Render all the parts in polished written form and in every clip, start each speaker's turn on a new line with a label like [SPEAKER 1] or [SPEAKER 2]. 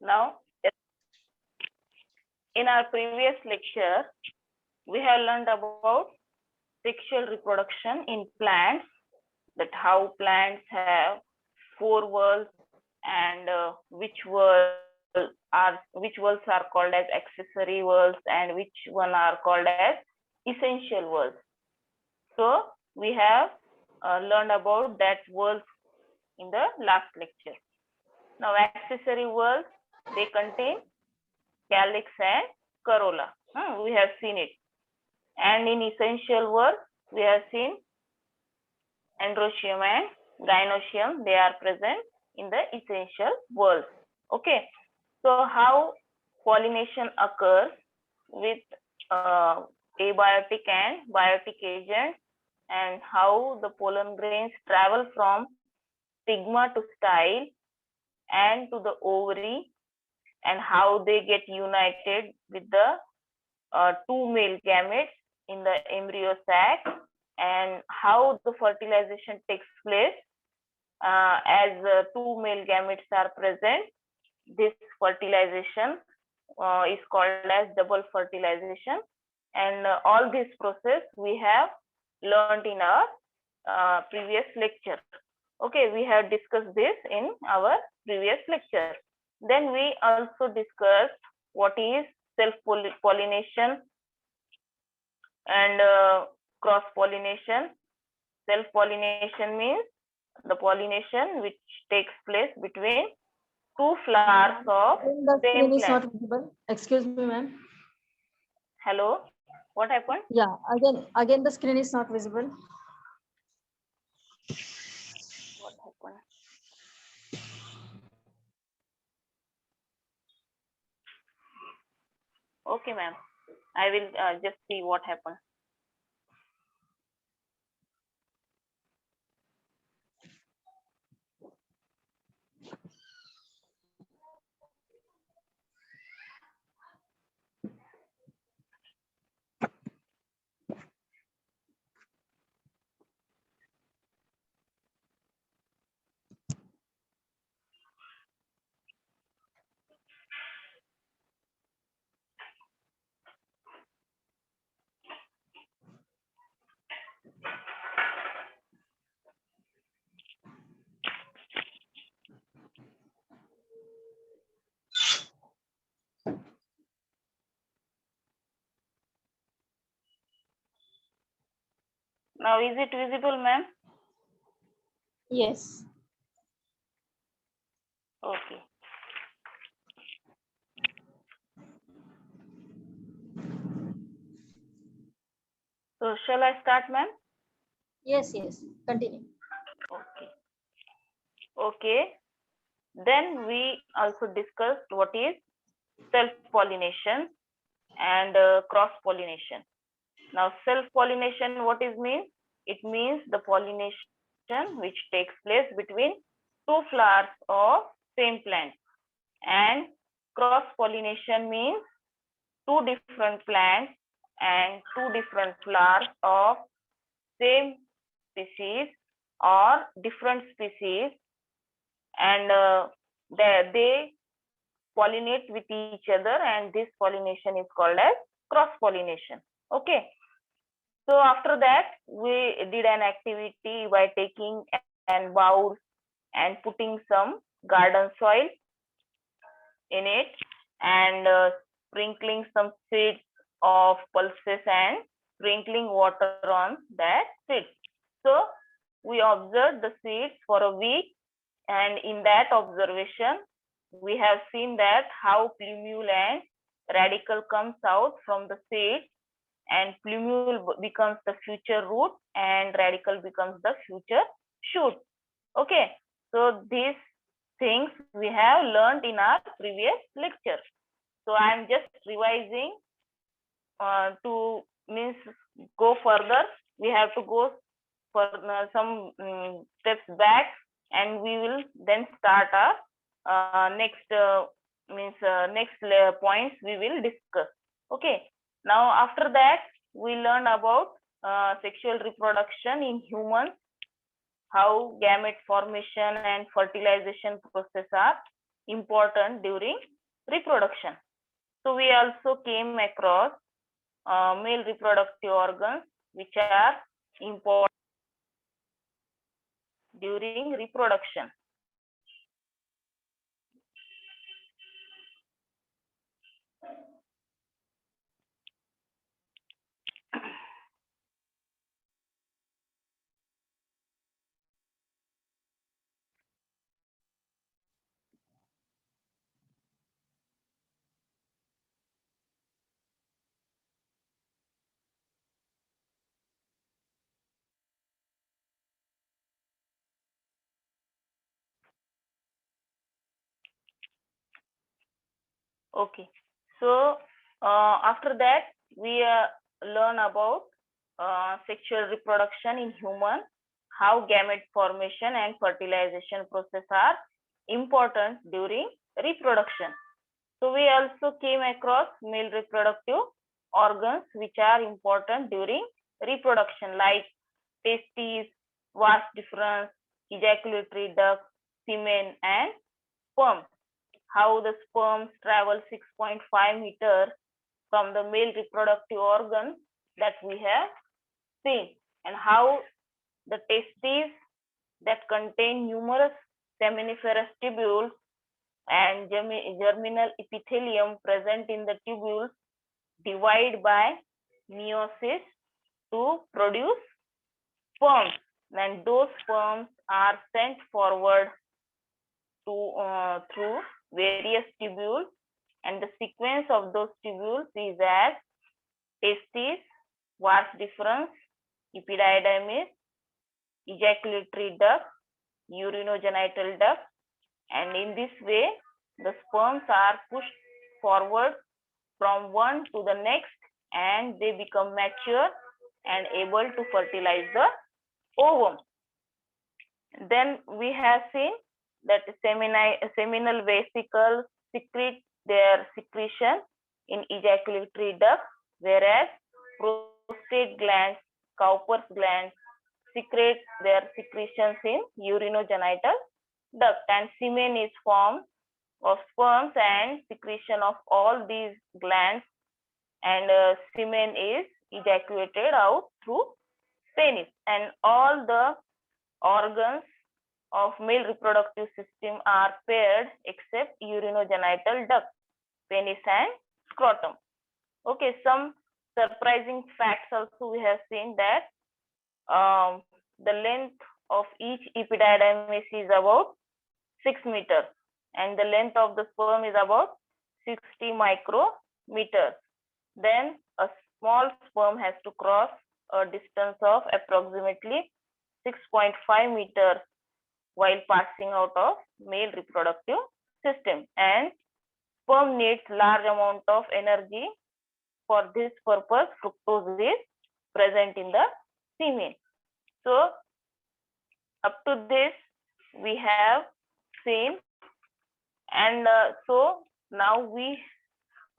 [SPEAKER 1] Now, in our previous lecture, we have learned about sexual reproduction in plants, that how plants have 4 whorls and which whorls are called as accessory whorls and which one are called as essential whorls. So we have learned about that whorls in the last lecture. Now accessory whorls, they contain calyx and corolla. We have seen it. And in essential whorls, we have seen androecium and gynoecium. They are present in the essential whorls. Okay. So how pollination occurs with abiotic and biotic agents, and how the pollen grains travel from stigma to style and to the ovary, and how they get united with the 2 male gametes in the embryo sac, and how the fertilization takes place as 2 male gametes are present. This fertilization is called as double fertilization, and all this process we have learned in our previous lecture. Okay, we have discussed this in our previous lecture. Then we also discussed what is self-pollination and cross-pollination. Self-pollination means the pollination which takes place between 2 flowers of
[SPEAKER 2] The
[SPEAKER 1] same
[SPEAKER 2] screen is
[SPEAKER 1] plant.
[SPEAKER 2] not visible. Excuse me, ma'am.
[SPEAKER 1] Hello, what happened?
[SPEAKER 2] Yeah, again the screen is not visible.
[SPEAKER 1] What happened? Okay, ma'am. I will just see what happened. Now, is it visible, ma'am?
[SPEAKER 2] Yes.
[SPEAKER 1] Okay. So, shall I start, ma'am?
[SPEAKER 2] Yes. Continue.
[SPEAKER 1] Okay. Okay. Then we also discussed what is self-pollination and cross-pollination. Now, self-pollination, what is mean? It means the pollination which takes place between 2 flowers of same plant. And cross-pollination means 2 different plants and 2 different flowers of same species or different species, and they pollinate with each other, and this pollination is called as cross pollination. Okay, so after that we did an activity by taking an bowl and putting some garden soil in it, and sprinkling some seeds of pulses and sprinkling water on that seeds. So we observed the seeds for a week, and in that observation we have seen that how plumule and radicle comes out from the seed, and plumule becomes the future root and radicle becomes the future shoot. Okay, so these things we have learned in our previous lecture. So I am just revising to means go further. We have to go for some steps back, and we will then start our next points we will discuss. Okay, now after that we learn about sexual reproduction in humans, how gamete formation and fertilization process are important during reproduction. So we also came across male reproductive organs which are important during reproduction. Okay, so after that we learn about sexual reproduction in human, how gamete formation and fertilization process are important during reproduction. So we also came across male reproductive organs which are important during reproduction, like testes, vas deferens, ejaculatory duct, semen, and sperm. How the sperms travel 6.5 meters from the male reproductive organ that we have seen, and how the testes that contain numerous seminiferous tubules and germinal epithelium present in the tubules divide by meiosis to produce sperms, and those sperms are sent forward to through various tubules, and the sequence of those tubules is as testes, vas deferens, epididymis, ejaculatory duct, urinogenital duct, and in this way the sperms are pushed forward from one to the next and they become mature and able to fertilize the ovum. Then we have seen that seminal vesicles secrete their secretion in ejaculatory duct, whereas prostate glands, Cowper's glands secrete their secretions in urinogenital duct, and semen is formed of sperms and secretion of all these glands, and semen is ejaculated out through penis. And all the organs of male reproductive system are paired except urinogenital duct, penis and scrotum. Okay, some surprising facts also we have seen that the length of each epididymis is about 6 meters, and the length of the sperm is about 60 micrometers. Then a small sperm has to cross a distance of approximately 6.5 meters while passing out of male reproductive system, and sperm needs large amount of energy. For this purpose, fructose is present in the semen. So up to this we have seen, and so now we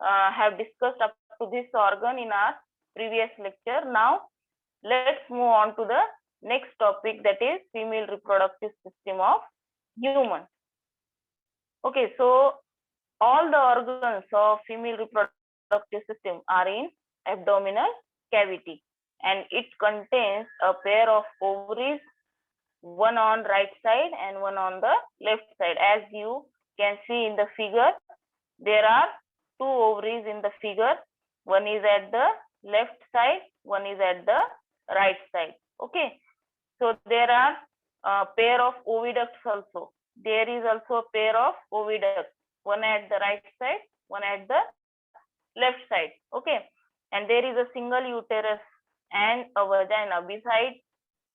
[SPEAKER 1] have discussed up to this organ in our previous lecture. Now let's move on to the next topic, that is female reproductive system of human. Okay, so all the organs of female reproductive system are in abdominal cavity, and it contains a pair of ovaries, one on right side and one on the left side. As you can see in the figure, there are two ovaries in the figure. One is at the left side, one is at the right side. Okay, so there are a pair of oviducts also. There is also a pair of oviducts, one at the right side, one at the left side. Okay, and there is a single uterus and a vagina beside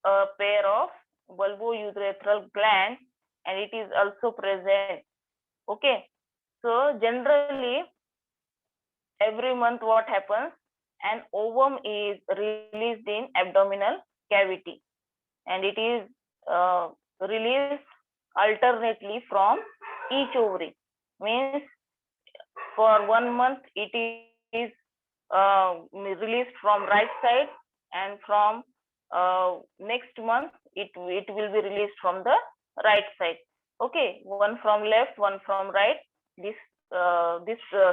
[SPEAKER 1] a pair of bulbourethral glands, and it is also present. Okay, so generally every month what happens, an ovum is released in abdominal cavity, and it is released alternately from each ovary. Means for 1 month it is released from right side, and from next month it will be released from the right side. Okay, one from left, one from right. This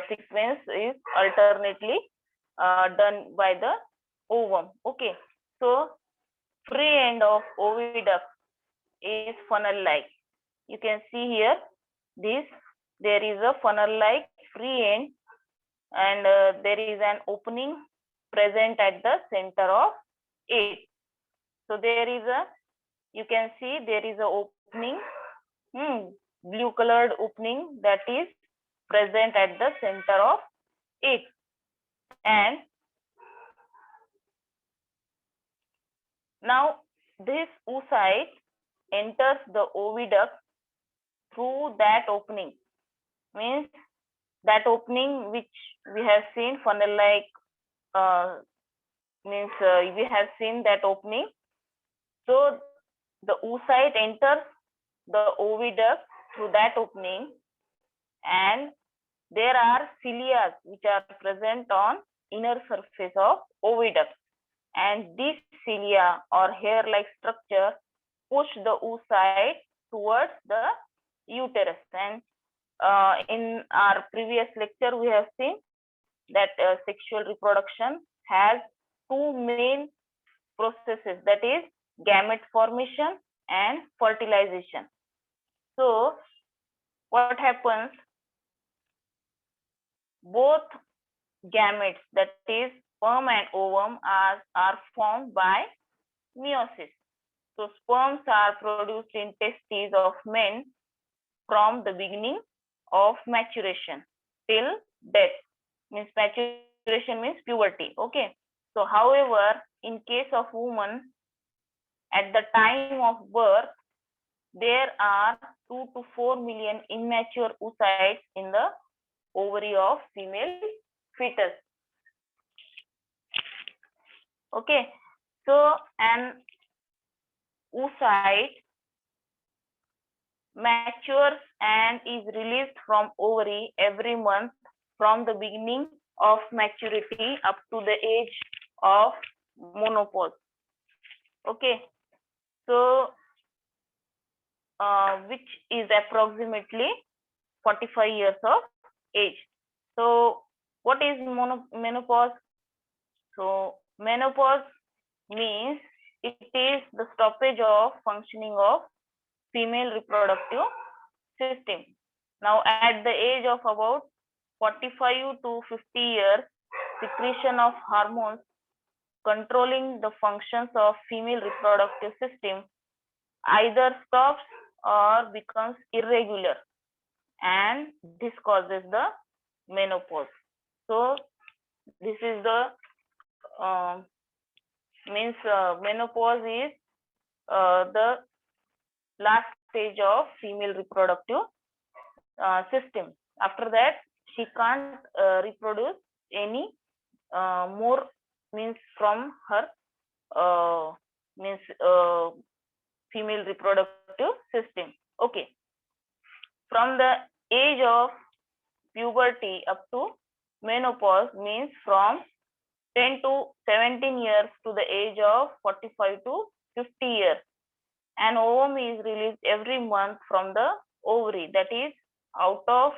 [SPEAKER 1] sequence is alternately done by the ovum. Okay, so free end of oviduct is funnel-like. You can see here this, there is a funnel-like free end, and there is an opening present at the center of it. So there is a, you can see there is a opening, blue colored opening that is present at the center of it. And now this oocyte enters the oviduct through that opening, means that opening which we have seen funnel like, means we have seen that opening. So the oocyte enters the oviduct through that opening, and there are cilia which are present on inner surface of oviduct, and these cilia or hair-like structure push the oocyte towards the uterus. And in our previous lecture, we have seen that sexual reproduction has two main processes, that is gamete formation and fertilization. So what happens, both gametes, that is sperm and ovum, are formed by meiosis. So sperms are produced in testes of men from the beginning of maturation till death. Means maturation means puberty. Okay. So however, in case of women, at the time of birth, there are 2 to 4 million immature oocytes in the ovary of female fetus. Okay, so an oocyte matures and is released from ovary every month from the beginning of maturity up to the age of menopause. Okay, so which is approximately 45 years of age. So what is menopause? So menopause means it is the stoppage of functioning of female reproductive system. Now at the age of about 45 to 50 years, secretion of hormones controlling the functions of female reproductive system either stops or becomes irregular, and this causes the menopause. So this is the means menopause is the last stage of female reproductive system. After that, she can't reproduce any more, means from her means female reproductive system. Okay, from the age of puberty up to menopause means from 10 to 17 years to the age of 45 to 50 years. An ovum is released every month from the ovary, that is out of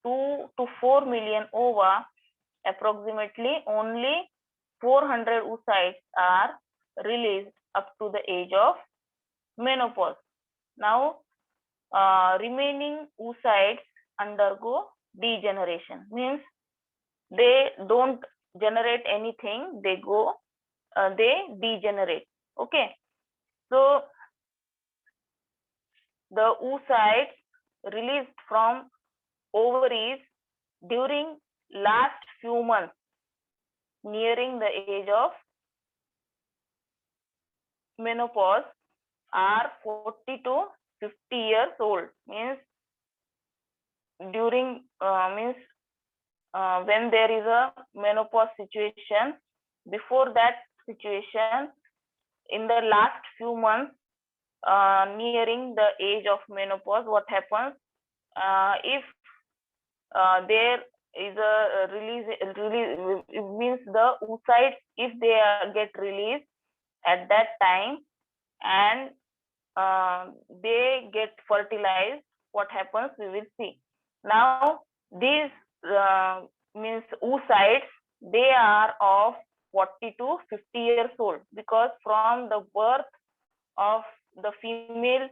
[SPEAKER 1] 2 to 4 million ova, approximately only 400 oocytes are released up to the age of menopause. Now remaining oocytes undergo degeneration, means they don't generate anything, they degenerate. Okay, so the oocytes released from ovaries during last few months nearing the age of menopause are 40 to 50 years old, means during when there is a menopause situation, before that situation, in the last few months nearing the age of menopause, what happens, if there is a release, it means the oocytes, if they get released at that time, and they get fertilized, what happens we will see. Now these means oocytes, they are of 40 to 50 years old, because from the birth of the female,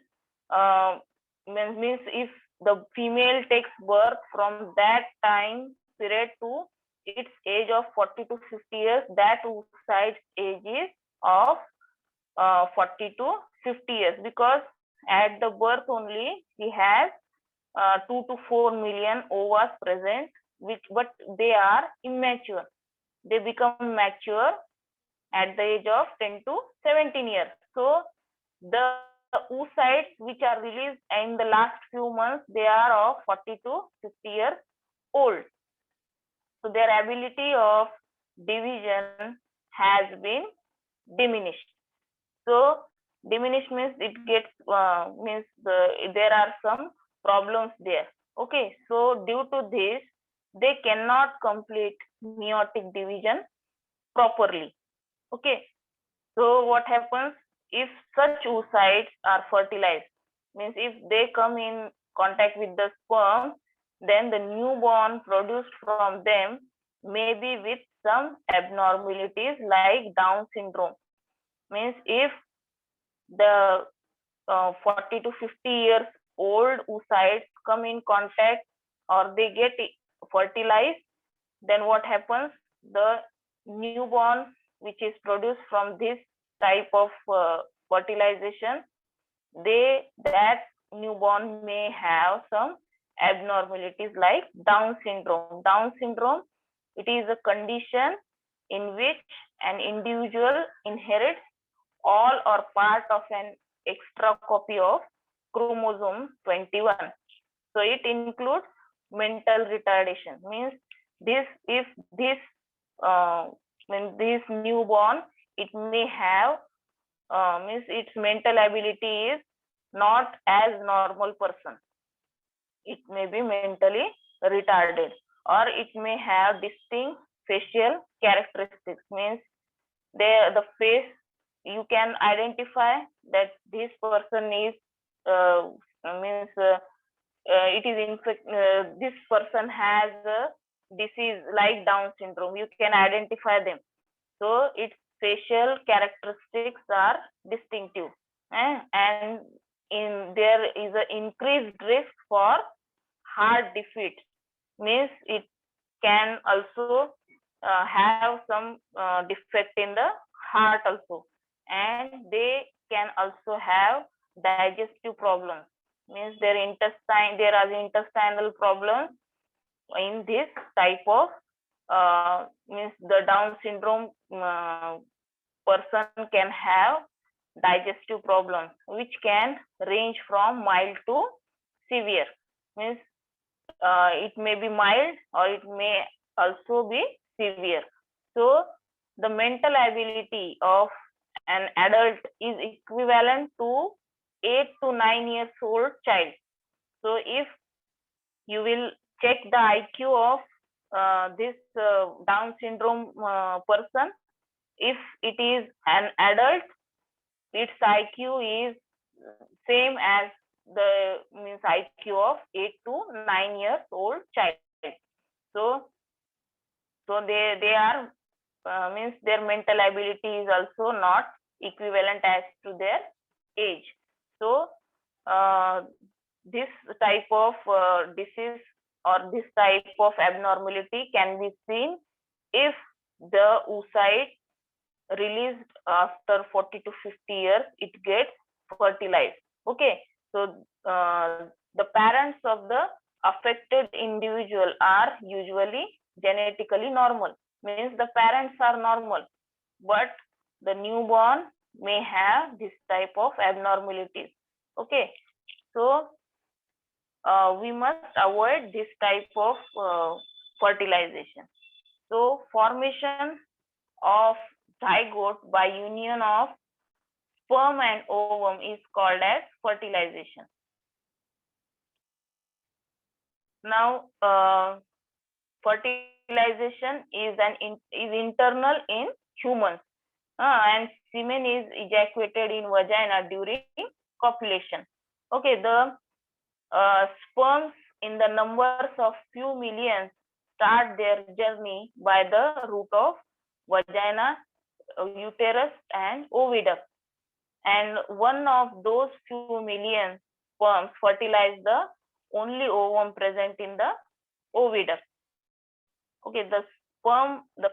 [SPEAKER 1] uh, means if the female takes birth from that time period to its age of 40 to 50 years, that oocyte's age is of 40 to 50 years, because at the birth only he has 2 to 4 million ovas present, which but they are immature. They become mature at the age of 10 to 17 years. So the oocytes which are released in the last few months, they are of 40 to 50 years old. So their ability of division has been diminished. So diminished means it gets there are some problems there. Okay, so due to this, they cannot complete meiotic division properly. Okay, so what happens if such oocytes are fertilized? Means if they come in contact with the sperm, then the newborn produced from them may be with some abnormalities like Down syndrome. Means if the 40 to 50 years old oocytes come in contact or they get fertilized, then what happens? The newborn which is produced from this type of fertilization, that newborn may have some abnormalities like Down syndrome. Down syndrome, it is a condition in which an individual inherits all or part of an extra copy of chromosome 21. So it includes mental retardation. Means this, if this when this newborn, it may have means its mental ability is not as normal person. It may be mentally retarded, or it may have distinct facial characteristics. Means the face, you can identify that this person is means it is this person has a disease like Down syndrome. You can identify them. So its facial characteristics are distinctive, and there is an increased risk for heart defeat. Means it can also have some defect in the heart also, and they can also have digestive problems. Means there are intestinal problems in this type of means the Down syndrome person can have digestive problems which can range from mild to severe. Means it may be mild or it may also be severe. So the mental ability of an adult is equivalent to 8 to 9 years old child. So if you will check the IQ of this Down syndrome person, if it is an adult, its IQ is same as the means IQ of 8 to 9 years old child. So they are means their mental ability is also not equivalent as to their age. So this type of disease or this type of abnormality can be seen if the oocyte released after 40 to 50 years, it gets fertilized. Okay, so the parents of the affected individual are usually genetically normal. Means the parents are normal, but the newborn may have this type of abnormalities. Okay, so we must avoid this type of fertilization. So formation of zygote by union of sperm and ovum is called as fertilization. Now fertilization is internal in humans, and semen is ejaculated in vagina during copulation. Okay, the sperms in the numbers of few millions start their journey by the route of vagina, uterus, and oviduct. And one of those few million sperms fertilize the only ovum present in the oviduct. Okay, the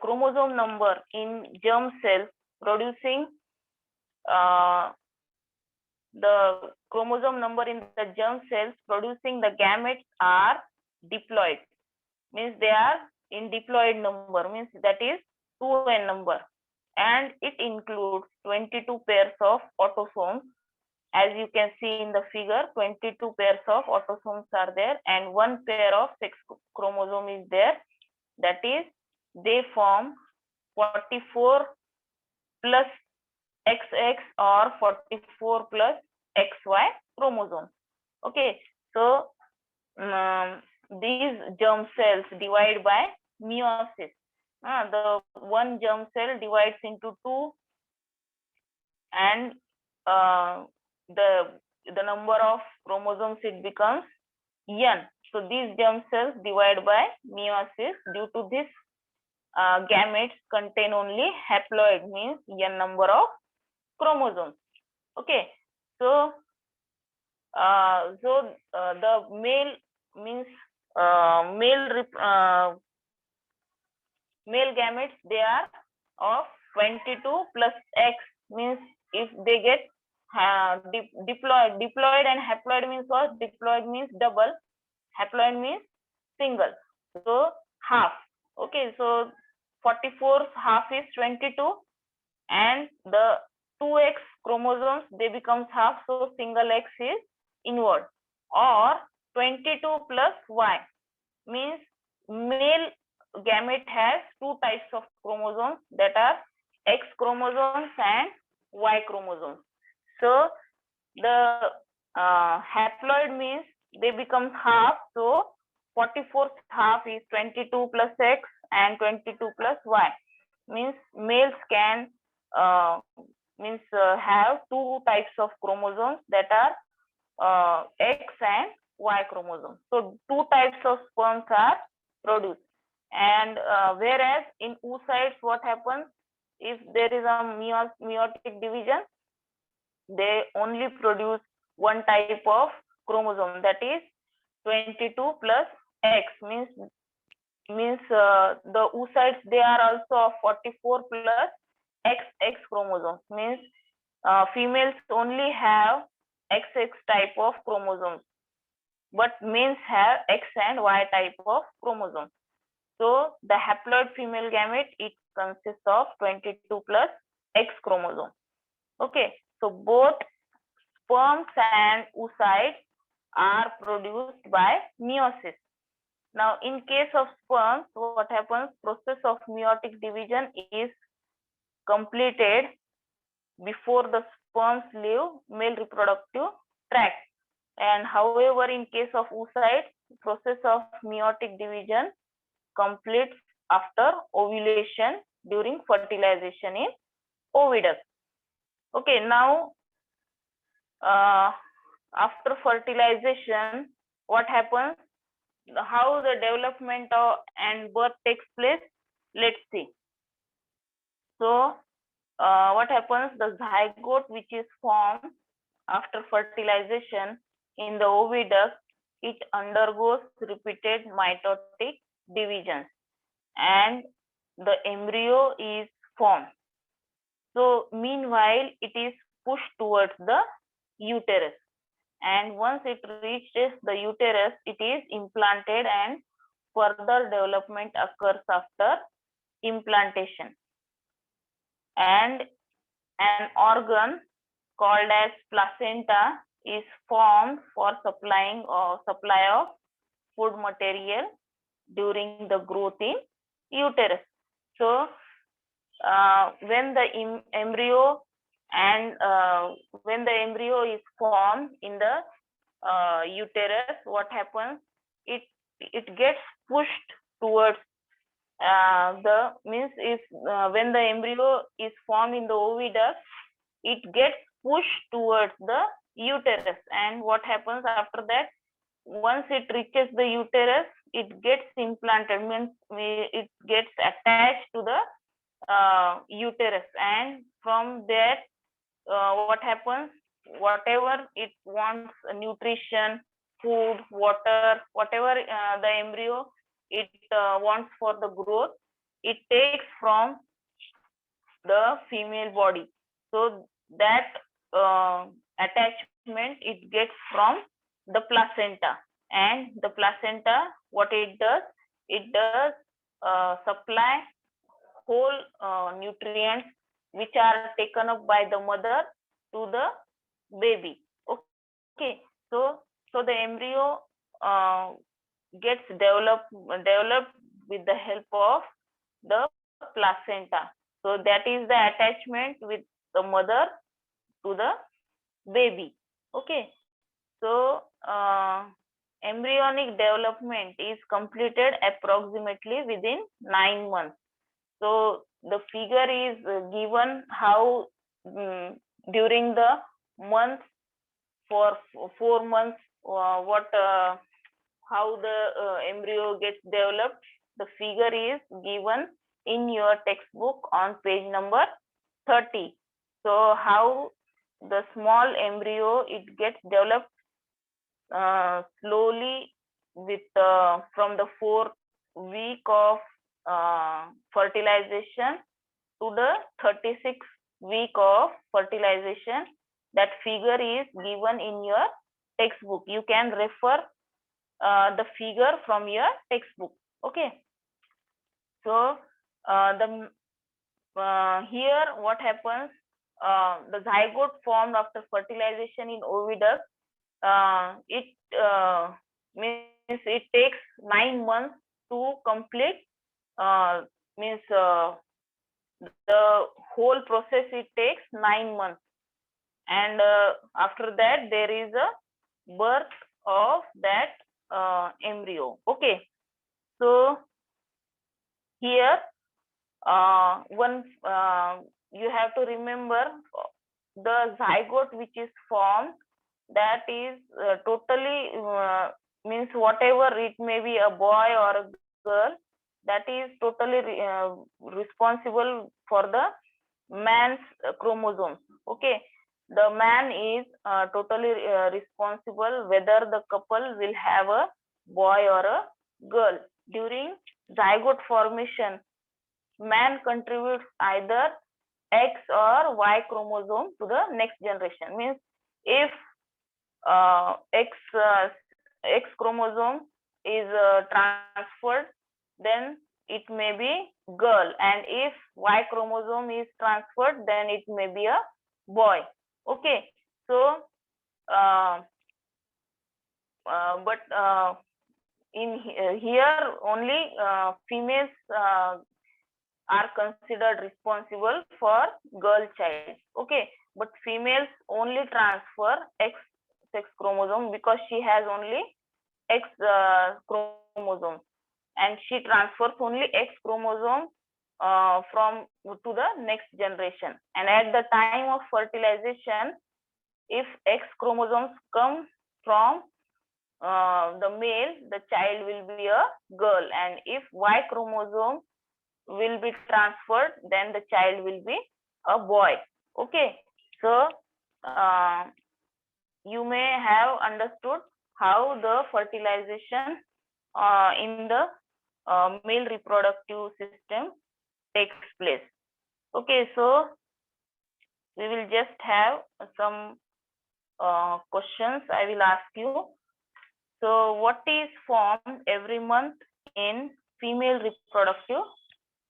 [SPEAKER 1] chromosome number in germ cells producing the chromosome number in the germ cells producing the gametes are diploid, means they are in diploid number, means that is 2n number, and it includes 22 pairs of autosomes. As you can see in the figure, 22 pairs of autosomes are there and one pair of sex chromosome is there. That is, they form 44 plus XX or 44 plus XY chromosomes. Okay, so these germ cells divide by meiosis. The one germ cell divides into two, and the number of chromosomes it becomes n. So these germ cells divide by meiosis. Due to this, gametes contain only haploid, means n number of chromosomes. Okay, so the male means male gametes, they are of 22 plus X, means if they get diploid and haploid means what? Diploid means double, haploid means single. So half. Okay, so 44 half is 22, and the 2X chromosomes, they becomes half, so single X is inward. Or 22 plus Y means male gamete has two types of chromosomes, that are X chromosomes and Y chromosomes. So the haploid means they become half, so 44th half is 22 plus X and 22 plus Y, means males can have two types of chromosomes, that are X and Y chromosomes. So two types of sperms are produced. And whereas in oocytes, what happens, if there is a meiotic division, they only produce one type of chromosome, that is 22 plus X, means the oocytes, they are also of 44 plus XX chromosomes, means females only have XX type of chromosomes, but males have X and Y type of chromosomes. So the haploid female gamete, it consists of 22 plus X chromosome. Okay, so both sperms and oocytes are produced by meiosis. Now, in case of sperms, what happens? Process of meiotic division is completed before the sperms leave male reproductive tract. And however, in case of oocytes, process of meiotic division completes after ovulation during fertilization in oviduct. Okay, now after fertilization, what happens? How the development and birth takes place? Let's see. So what happens? The zygote, which is formed after fertilization in the oviduct, it undergoes repeated mitotic divisions and the embryo is formed. So meanwhile, it is pushed towards the uterus, and once it reaches the uterus, it is implanted, and further development occurs after implantation. And an organ called as placenta is formed for supply of food material during the growth in uterus. So when the embryo is formed in the uterus, what happens? It gets pushed towards when the embryo is formed in the oviduct, it gets pushed towards the uterus. And what happens after that? Once it reaches the uterus, it gets implanted, means it gets attached to the uterus, and from there what happens? Whatever it wants, nutrition, food, water, whatever the embryo it wants for the growth, it takes from the female body. So that attachment it gets from the placenta, and the placenta, what it does? It does supply whole nutrients which are taken up by the mother to the baby. Okay, so the embryo gets developed with the help of the placenta. So that is the attachment with the mother to the baby. Okay, so embryonic development is completed approximately within 9 months. So the figure is given how during the month, for 4 months, how the embryo gets developed. The figure is given in your textbook on page number 30. So how the small embryo it gets developed slowly with from the 4th week of fertilization to the 36th week of fertilization. That figure is given in your textbook. You can refer the figure from your textbook. Okay, so the here what happens? The zygote formed after fertilization in oviduct, it means it takes 9 months to complete, means the whole process it takes 9 months, and after that there is a birth of that embryo. Okay, so here one you have to remember the zygote which is formed, that is totally means whatever it may be, a boy or a girl, that is totally responsible for the man's chromosomes. Okay, the man is totally responsible whether the couple will have a boy or a girl. During zygote formation, man contributes either X or Y chromosome to the next generation. Means if X chromosome is transferred, then it may be girl, and if Y chromosome is transferred, then it may be a boy. Okay, so but in here only females are considered responsible for girl child. Okay, but females only transfer X sex chromosome because she has only X chromosome, and she transfers only X chromosome from to the next generation. And at the time of fertilization, if X chromosomes come from the male, the child will be a girl, and if Y chromosome will be transferred, then the child will be a boy. Okay, so you may have understood how the fertilization in the male reproductive system takes place. Okay, so we will just have some questions I will ask you. So what is formed every month in female reproductive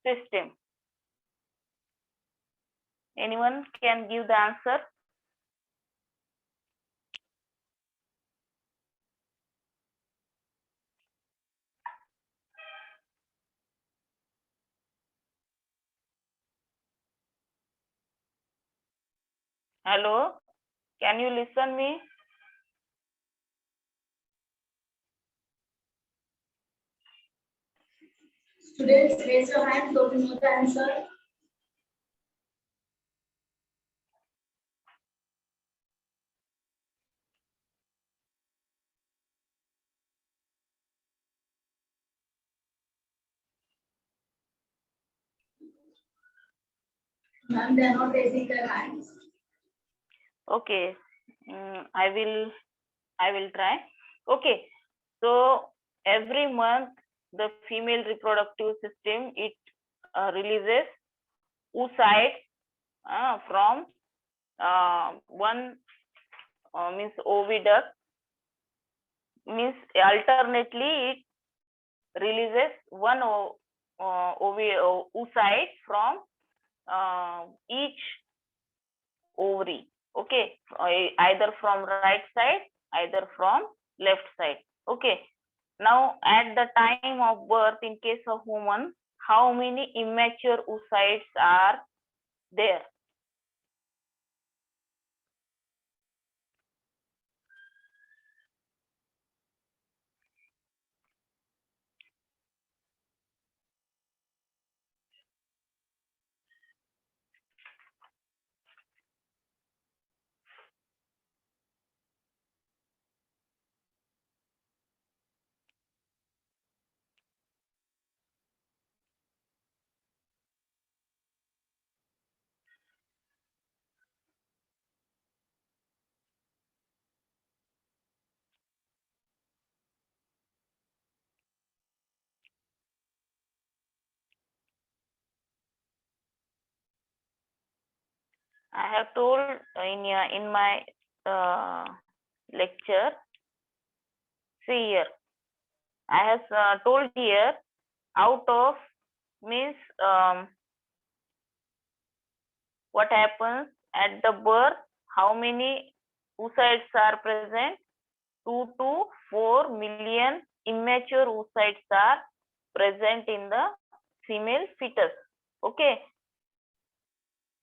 [SPEAKER 1] system? Anyone can give the answer? Hello, can you listen me?
[SPEAKER 3] Students, raise your hand so we know the answer. Ma'am, they are not raising their hands.
[SPEAKER 1] Okay, I will try. Okay, so every month the female reproductive system it releases oocytes from one means oviduct, means alternately it releases one oocyte from each ovary. Okay, either from right side, either from left side. Okay, now at the time of birth in case of woman, how many immature oocytes are there? I have told in my lecture. See here, I have told here out of means what happens at the birth, how many oocytes are present? 2 to 4 million immature oocytes are present in the female fetus. Okay,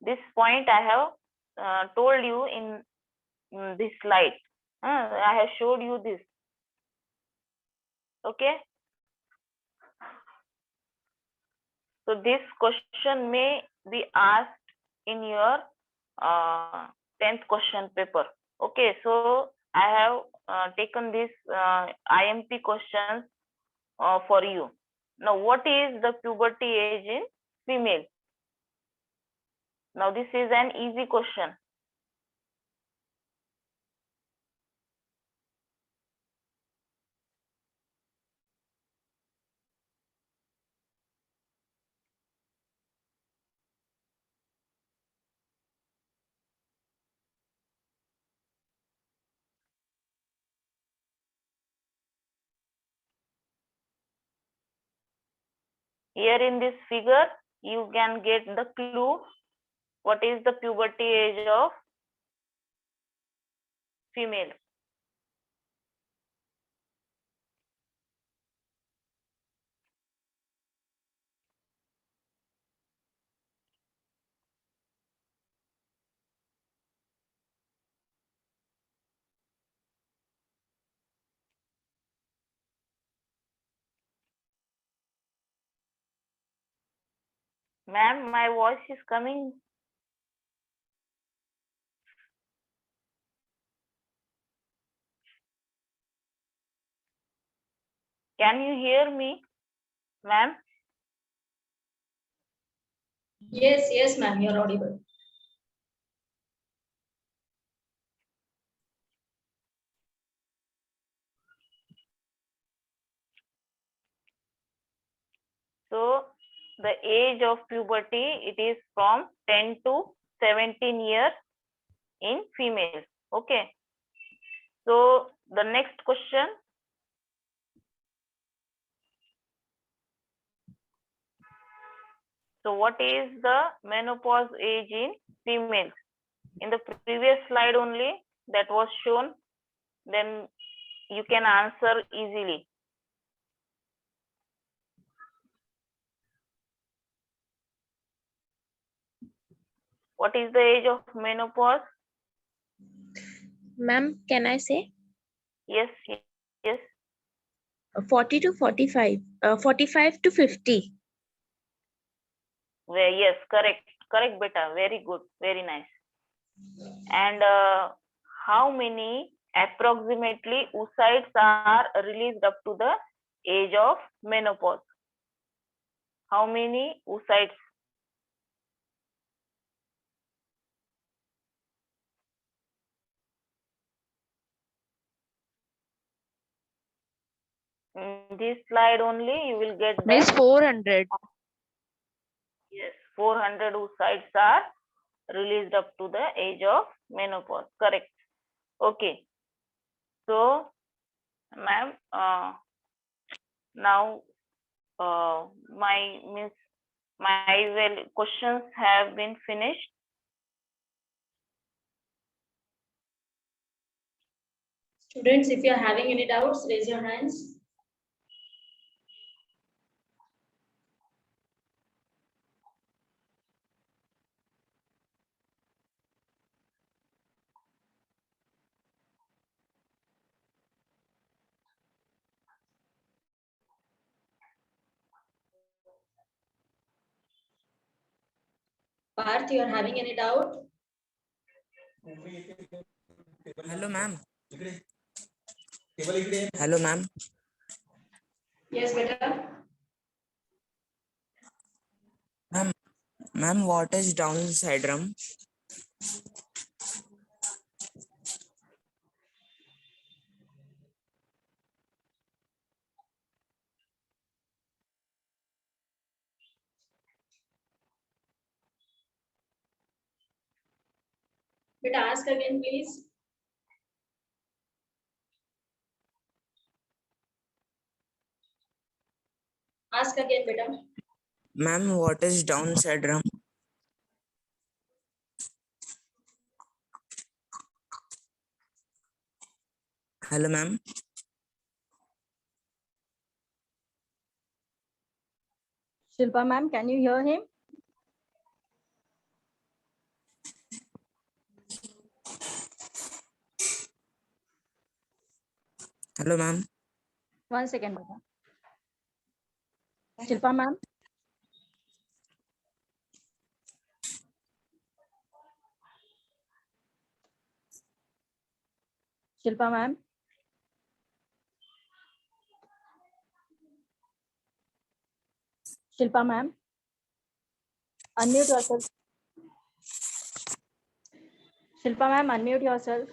[SPEAKER 1] this point I have told you in this slide. I have showed you this. Okay, so this question may be asked in your 10th question paper. Okay, so I have taken this IMP questions for you. Now, what is the puberty age in female? Now, this is an easy question. Here in this figure, you can get the clue. What is the puberty age of female? Ma'am, my voice is coming. Can you hear me, ma'am?
[SPEAKER 2] Yes, ma'am, you're audible.
[SPEAKER 1] So the age of puberty, it is from 10 to 17 years in females. Okay. So the next question. So what is the menopause age in females? In the previous slide only that was shown, then you can answer easily. What is the age of menopause?
[SPEAKER 4] Ma'am, can I say?
[SPEAKER 1] Yes, yes.
[SPEAKER 4] 40 to 45, 45 to 50.
[SPEAKER 1] Well, yes, correct, beta. Very good, very nice. And how many approximately oocytes are released up to the age of menopause? How many oocytes? in this slide only you will get that.
[SPEAKER 4] Miss 400.
[SPEAKER 1] Yes, 400 oocytes are released up to the age of menopause. Correct. Okay. So, ma'am, now my questions have been finished.
[SPEAKER 2] Students, if you are having any doubts, raise your hands. Parth, you are having any doubt?
[SPEAKER 5] Hello, ma'am. Hello, ma'am.
[SPEAKER 2] Yes, beta.
[SPEAKER 5] Ma'am, what is Down syndrome?
[SPEAKER 2] Beta, ask again, please. Ask again, beta.
[SPEAKER 5] Ma'am, what is Down syndrome? Hello, ma'am.
[SPEAKER 6] Shilpa ma'am, can you hear him?
[SPEAKER 5] Hello, ma'am.
[SPEAKER 6] 1 second, beta. Shilpa ma'am. Shilpa ma'am. Shilpa ma'am. Unmute yourself. Shilpa ma'am, unmute yourself.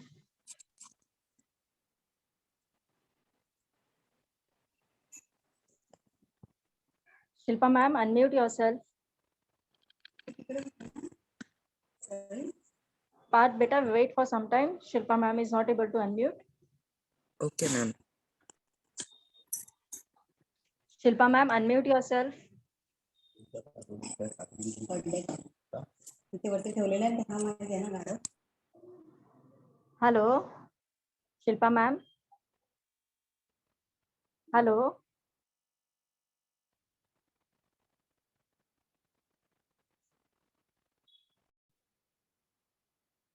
[SPEAKER 6] Shilpa ma'am, unmute yourself. Parth, beta, wait for some time. Shilpa ma'am is not able to unmute.
[SPEAKER 5] Okay, ma'am.
[SPEAKER 6] Shilpa ma'am, unmute yourself. Hello. Shilpa ma'am. Hello.